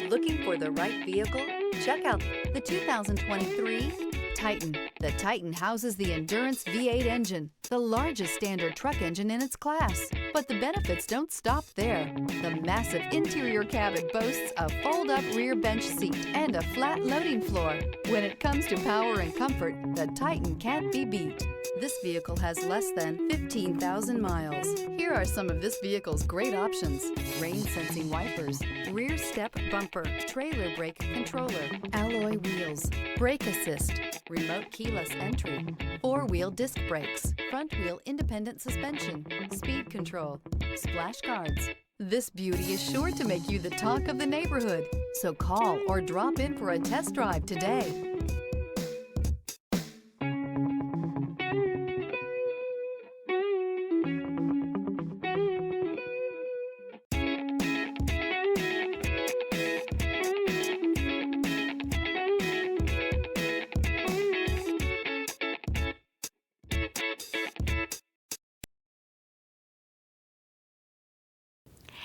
Looking for the right vehicle? Check out the 2023 Titan. The Titan houses the Endurance V8 engine, the largest standard truck engine in its class. But the benefits don't stop there. The massive interior cabin boasts a fold-up rear bench seat and a flat loading floor. When it comes to power and comfort, the Titan can't be beat. This vehicle has less than 15,000 miles. Here are some of this vehicle's great options: rain-sensing wipers, rear step bumper, trailer brake controller, alloy wheels, brake assist, remote keyless entry, four-wheel disc brakes, front-wheel independent suspension, speed control, splash guards. This beauty is sure to make you the talk of the neighborhood. So call or drop in for a test drive today.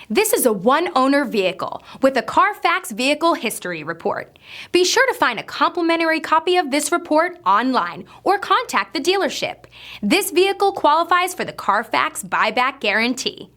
This is a one-owner vehicle with a Carfax Vehicle History Report. Be sure to find a complimentary copy of this report online or contact the dealership. This vehicle qualifies for the Carfax Buyback Guarantee.